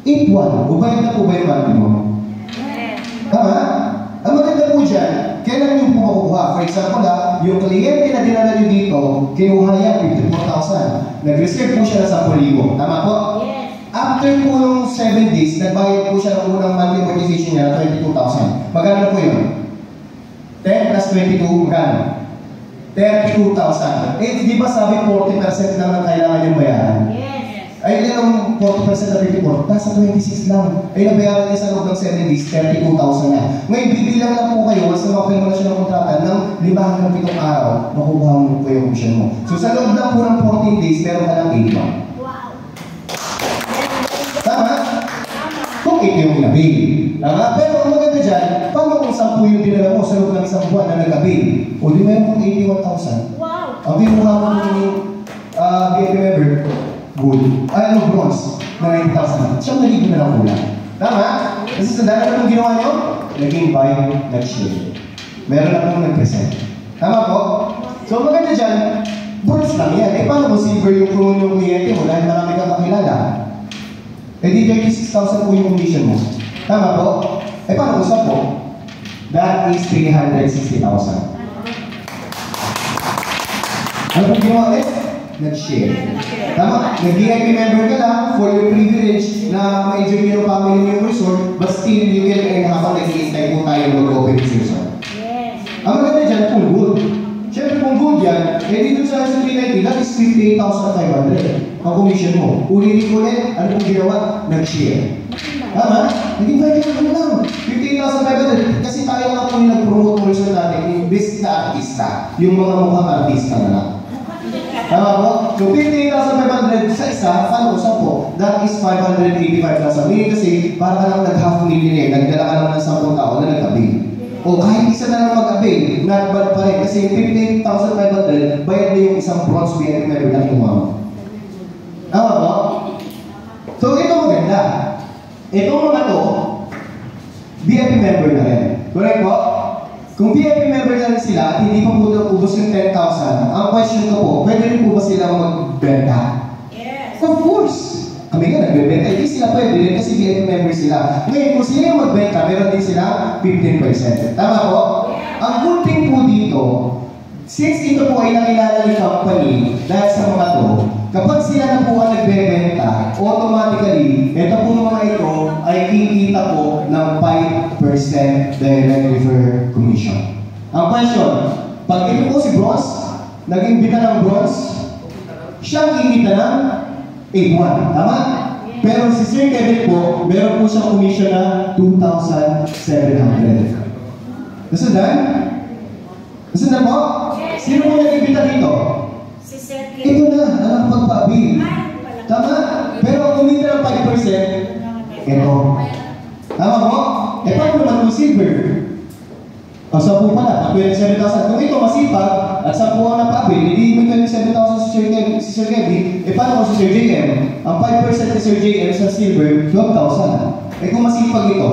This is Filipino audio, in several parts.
8-1. Ubayad na po ba yung monthly mo? Tama? Ang maganda po dyan, kailan yung po makukuha? For example, yung kliyente na dinala nyo dito, kinuha yan 54,000. Nag-receive po siya ng 10,000. Tama po? After po yung 7 days, nagbayad po siya ng unang monthly amortization niya na 22,000. Magkano po yun? 10 plus 22, magkano? 32,000. Eh, di ba sabi 40% lang ang kailangan niyang bayaran? Ay, ilan ang 40% na 54? Nasa 26 lang. Ay, nabayaran niya sa loob ng 7 days, 32,000 na. Ngayon, bibilang lang po kayo, once na makapil mo na siya ng kontrata, ng 5 hanggang 7 araw, makukuha mo po yung commission mo. So, sa loob lang po ng 14 days, meron ka ng 8 months. Tama? Kung 8 yung inabil. Tama? Pero ang maganda dyan, paano kung 10 yung dinala mo sa loob ng isang buwan na nag-abil? O di meron kong 81,000. Ang binuha mo yung BFP member, gold. Ay, ano, bronze, na 90,000. Siyang nagiging na lang ulan. Tama? Kasi sa dala na ginawa nyo, naging buy, nag-share. Meron na pong nag-present. Tama po? So, maganda dyan, bronze lang yan. Eh, paano kung silver yung promo yung kliyente mo dahil marami kang kakilala? Eh, di 36,000 po yung commission mo. Tama po? Eh, paano kung 10? That is 360,000. Ano po ginawa ulit? Nag-share. Tama, nag-VIP member ka lang for your privilege na ma-enjoy nyo yung family mo yung resort, but still you can earn habang nag-i-stay po tayo mag-open this resort. Ang maganda dyan, kung good. Siyempre kung good yan, eh dito sa 390, that is 58,500 ang commission mo. Ulitin ko ulit, ano pong ginawa? Nag-share. Tama? Hindi ba yun lang? 58,500 kasi tayo nga po yung nag-promote ng resort natin, yung best na artista, yung mga mukhang artista na lang. Tama po? So, 58,500 sa isa, paano ko po? That is 585,000. Meaning kasi, para ka lang nag-half million eh, nagdala ka lang ng 10 tao na nag-avail. O kahit isa na lang mag-avail, not bad pa rin. Kasi 58,500, bayad na yung isang bronze BFP member na kinuha mo. Tama po? So, ito maganda. Itong mga to, BFP member na rin. Correct po? Kung VIP member na rin sila at hindi pa po ubos yung 10,000, ang question ko po, pwede rin po ba sila magbenta? Yes. Of course. Kami nga nagbebenta. Hindi sila pwede rin kasi VIP member sila. Ngayon, kung sila yung magbenta, meron din sila 15%. Tama po? Yeah. Ang good thing po dito, since ito po ay nakilala ni company dahil sa mga to, kapag sila na po ang nagbebenta, automatically, ito po mga ito ay kikita po ng 5% direct refer commission. Ang question, pag ito po si Bronze, naging bita ng Bronze, siya kikita ng 8-1. Tama? Pero si Sir Kevin po, meron po siyang commission na 2,700. Nasundan? Nasundan po? Sino po naging bita dito? Ito na, ang pagpa-abil. Tama? Pero ang kumita ng 5%, ito. Tama mo? Eh, paano naman yung silver? O, 10 pala, 27,000. Kung ito masipag, at 10 ang napabil, hindi mo 27,000 si Sir Kevin, eh, paano ko si Sir JM? Ang 5% ni Sir JM sa silver, 12,000. Eh, kung masipag ito,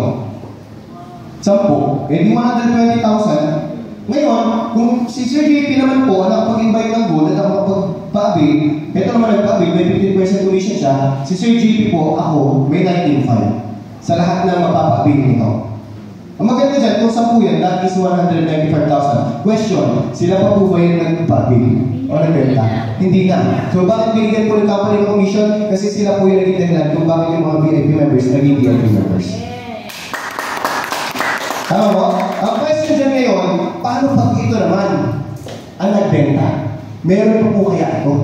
10, eh, di 120,000. Ngayon, kung si Sir JP naman po, nakapag-invite ng gold at nakapag-paabil, ito naman nagpaabil, may 15% commission siya, si Sir JP po, ako, may 19,500 sa lahat na mapapaabil nito. Ang maganda dyan, kung 10 yan, that is 195,000. Question, sila pa po ba yung nagpaabil o nagbenta? Hindi na. So, bakit binigyan po ng company ng commission? Kasi sila po yung naging dahilan kung bakit yung mga VIP members naging VIP members. Tama mo? Ang question dyan ngayon, paano pag ito naman ang nagbenta? Meron po kaya ito?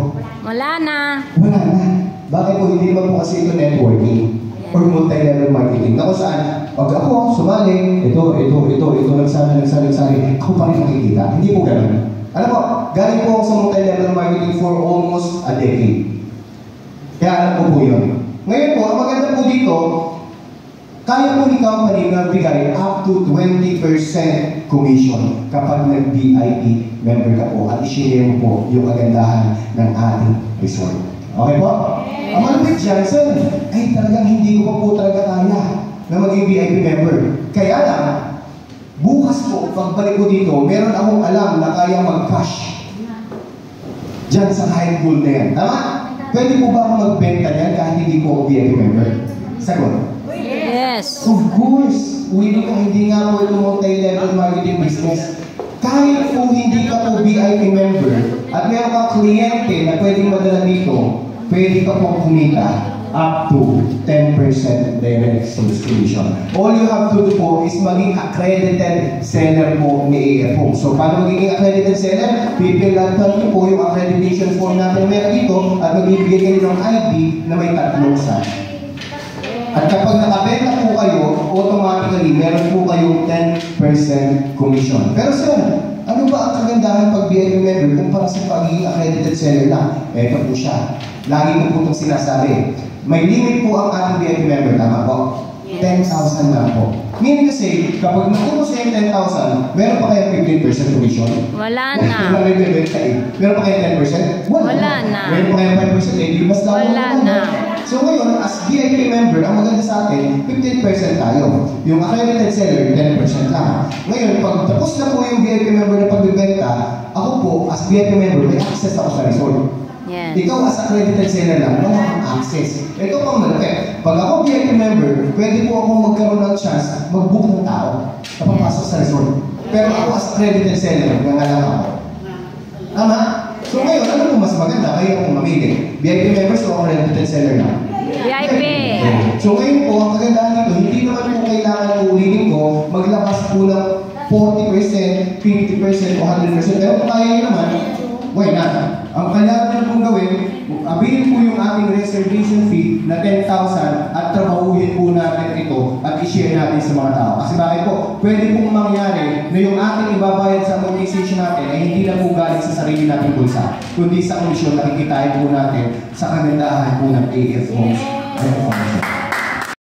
Wala na. Wala na. Bakit po hindi naman po kasi ito networking or multi-level marketing? Na kung saan, pag ako sumali, ito, nagsali, ako pa rin nakikita. Hindi po ganun. Alam mo, galing po ako sa multi-level marketing for almost a decade. Kaya alam ko po yun. Ngayon po, ang maganda po dito, kaya po ni company na bigay up to 20% commission kapag nag-VIP member ka po at i-share mo po yung kagandahan ng ating resort. Okay po? Ang malapit dyan, sir, ay talagang hindi ko pa po talaga kaya na maging VIP member. Kaya lang, bukas po, pagbalik ko dito, meron akong alam na kaya mag-cash dyan sa high goal na yan. Tama? Pwede po ba ako magbenta yan kahit hindi po VIP member? Sagot? Yes. Of course, hindi nga po ito multi-level marketing business. Kahit po hindi ka po VIP member at meron kang kliyente na pwedeng madala dito, pwede ka po kumita up to 10% direct sales commission. All you have to do po is maging accredited seller po ni AF. So, paano magiging accredited seller? Pipilatan niyo po yung accreditation form natin meron dito at magbibigay kayo ng ID na may tatlong sa. At kapag nakabenta po kayo, automatically, meron po kayong 10% commission. Pero sir, ano ba ang kagandahan pag VIP member kumpara sa pagiging accredited seller lang? Ito po siya. Lagi ko po itong sinasabi. May limit po ang ating VIP member, tama po? 10,000 lang po. Meaning kasi, kapag nakuha sa 10,000, meron pa kayong 15% commission? Wala na. Meron pa kayong 10%? Wala na. Meron pa kayong 5%? Eh, mas lalo Wala na. So ngayon, as VIP member, ang maganda sa atin, 15% tayo. Yung accredited seller, 10% lang. Ngayon, pag tapos na po yung VIP member na pagbibenta, ako po, as VIP member, may access ako sa resort. Yes. Ikaw as accredited seller lang, wala kang access. Ito pang malapit. Pag ako VIP member, pwede po ako magkaroon ng chance mag-book ng tao na papasok sa resort. Pero ako as accredited seller, nga lang ako. Tama? So ngayon, ano po mas maganda? Kayo kung mamili. VIP members o accredited seller lang? VIP. So ngayon po, ang kagandahan nito, hindi naman po kailangan ulitin ko maglabas po ng 40%, 50% o 100%. Pero kung kaya nyo naman, why not? Ang kailangan nyo pong gawin, abilin po yung ating reservation fee na 10,000 at trabahuhin po natin ito at i-share natin sa mga tao. Kasi bakit po? Pwede pong mangyari na yung ating ibabayad sa amortization natin ay hindi na po galing sa sarili nating bulsa, kundi sa komisyon na kikitain po natin sa kagandahan po ng AF Homes.